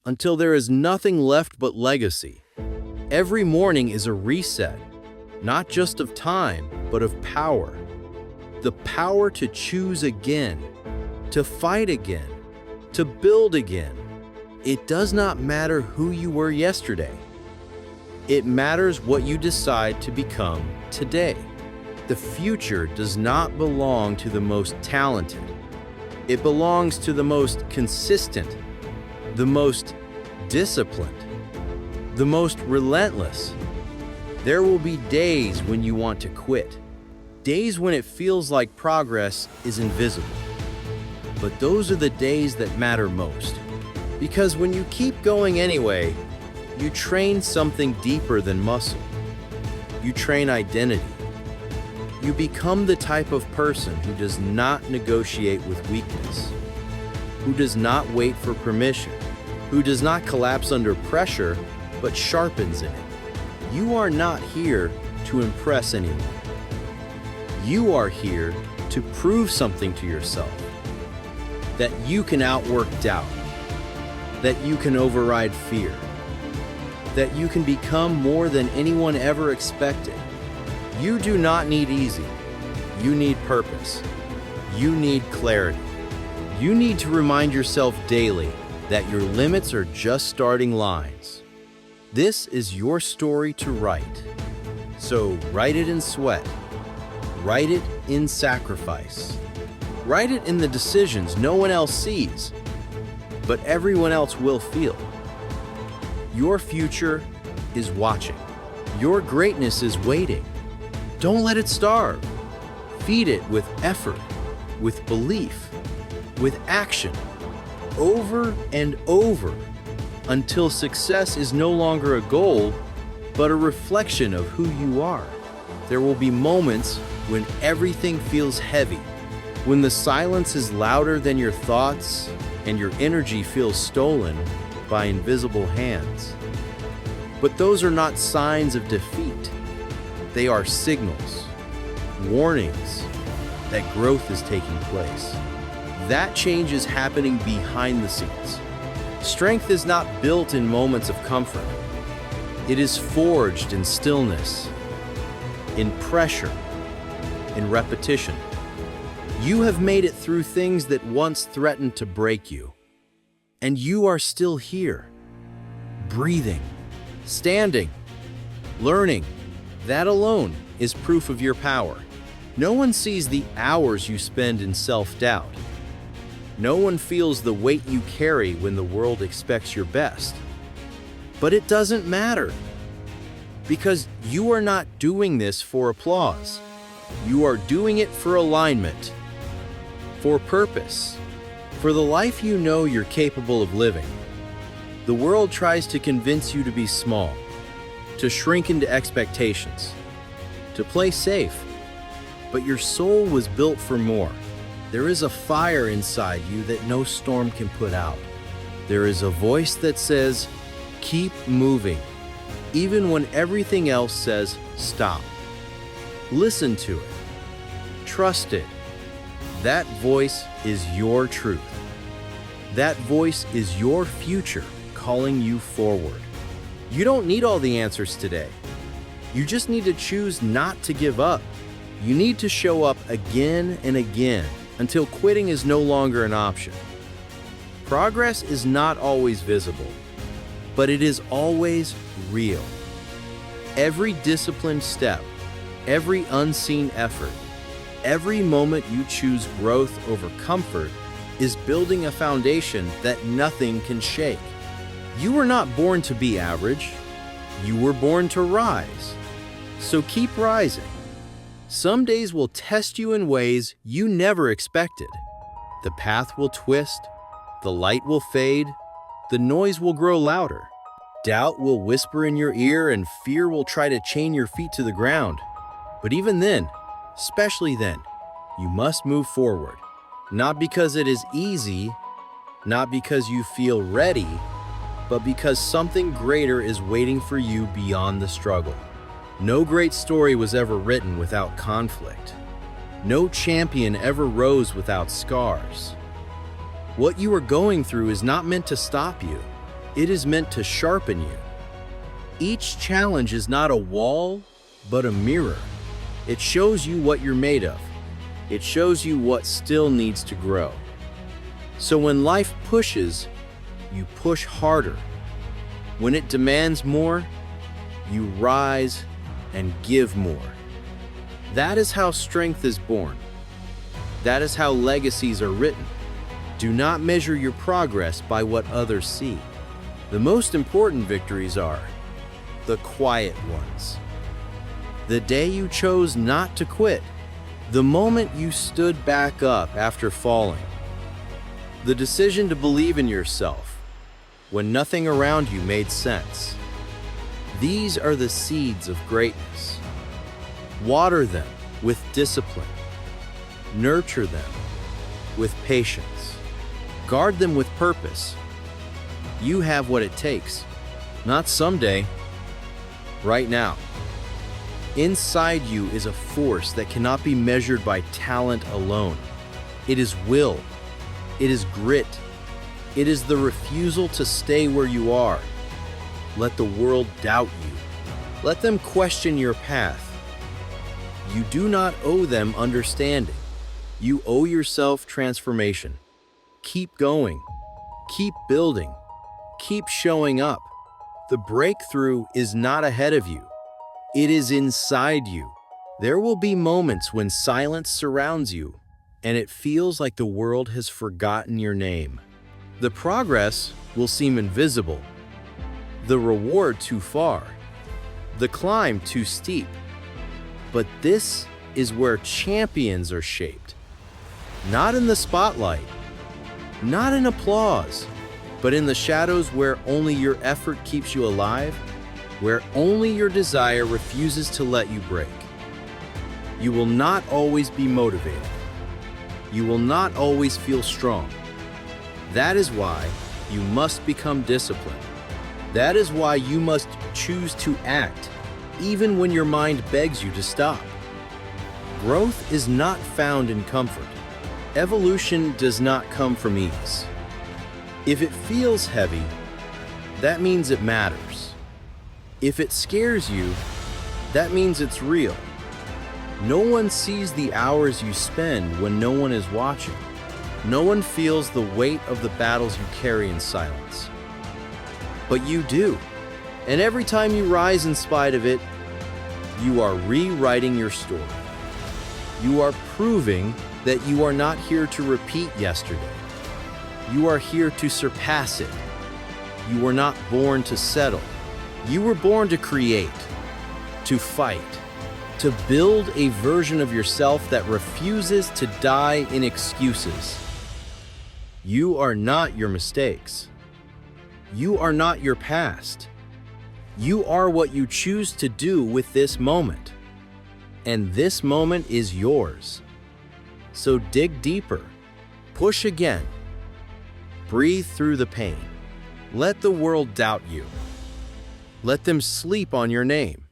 until there is nothing left but legacy. Every morning is a reset, not just of time, but of power. The power to choose again, to fight again, to build again. It does not matter who you were yesterday. It matters what you decide to become today. The future does not belong to the most talented. It belongs to the most consistent, the most disciplined, the most relentless. There will be days when you want to quit, days when it feels like progress is invisible. But those are the days that matter most, because when you keep going anyway, you train something deeper than muscle. You train identity. You become the type of person who does not negotiate with weakness, who does not wait for permission, who does not collapse under pressure, but sharpens in it. You are not here to impress anyone. You are here to prove something to yourself, that you can outwork doubt, that you can override fear, that you can become more than anyone ever expected. You do not need easy. You need purpose. You need clarity. You need to remind yourself daily that your limits are just starting lines. This is your story to write. So write it in sweat. Write it in sacrifice. Write it in the decisions no one else sees, but everyone else will feel. Your future is watching. Your greatness is waiting. Don't let it starve. Feed it with effort, with belief, with action, over and over, until success is no longer a goal, but a reflection of who you are. There will be moments when everything feels heavy, when the silence is louder than your thoughts and your energy feels stolen by invisible hands. But those are not signs of defeat. They are signals, warnings that growth is taking place. That change is happening behind the scenes. Strength is not built in moments of comfort. It is forged in stillness, in pressure, in repetition. You have made it through things that once threatened to break you. And you are still here, breathing, standing, learning. That alone is proof of your power. No one sees the hours you spend in self-doubt. No one feels the weight you carry when the world expects your best. But it doesn't matter, because you are not doing this for applause. You are doing it for alignment, for purpose, for the life you know you're capable of living. The world tries to convince you to be small, to shrink into expectations, to play safe. But your soul was built for more. There is a fire inside you that no storm can put out. There is a voice that says, keep moving, even when everything else says, stop. Listen to it. Trust it. That voice is your truth. That voice is your future calling you forward. You don't need all the answers today. You just need to choose not to give up. You need to show up again and again until quitting is no longer an option. Progress is not always visible, but it is always real. Every disciplined step, every unseen effort, every moment you choose growth over comfort is building a foundation that nothing can shake. You were not born to be average. You were born to rise. So keep rising. Some days will test you in ways you never expected. The path will twist, the light will fade, the noise will grow louder. Doubt will whisper in your ear and fear will try to chain your feet to the ground. But even then, especially then, you must move forward. Not because it is easy, not because you feel ready, but because something greater is waiting for you beyond the struggle. No great story was ever written without conflict. No champion ever rose without scars. What you are going through is not meant to stop you. It is meant to sharpen you. Each challenge is not a wall, but a mirror. It shows you what you're made of. It shows you what still needs to grow. So when life pushes, you push harder. When it demands more, you rise and give more. That is how strength is born. That is how legacies are written. Do not measure your progress by what others see. The most important victories are the quiet ones. The day you chose not to quit. The moment you stood back up after falling. The decision to believe in yourself when nothing around you made sense. These are the seeds of greatness. Water them with discipline. Nurture them with patience. Guard them with purpose. You have what it takes, not someday, right now. Inside you is a force that cannot be measured by talent alone. It is will. It is grit. It is the refusal to stay where you are. Let the world doubt you. Let them question your path. You do not owe them understanding. You owe yourself transformation. Keep going. Keep building. Keep showing up. The breakthrough is not ahead of you. It is inside you. There will be moments when silence surrounds you and it feels like the world has forgotten your name. The progress will seem invisible. The reward too far. The climb too steep. But this is where champions are shaped. Not in the spotlight, not in applause, but in the shadows where only your effort keeps you alive, where only your desire refuses to let you break. You will not always be motivated. You will not always feel strong. That is why you must become disciplined. That is why you must choose to act, even when your mind begs you to stop. Growth is not found in comfort. Evolution does not come from ease. If it feels heavy, that means it matters. If it scares you, that means it's real. No one sees the hours you spend when no one is watching. No one feels the weight of the battles you carry in silence. But you do. And every time you rise in spite of it, you are rewriting your story. You are proving that you are not here to repeat yesterday. You are here to surpass it. You were not born to settle. You were born to create, to fight, to build a version of yourself that refuses to die in excuses. You are not your mistakes. You are not your past. You are what you choose to do with this moment. And this moment is yours. So dig deeper. Push again. Breathe through the pain. Let the world doubt you. Let them sleep on your name.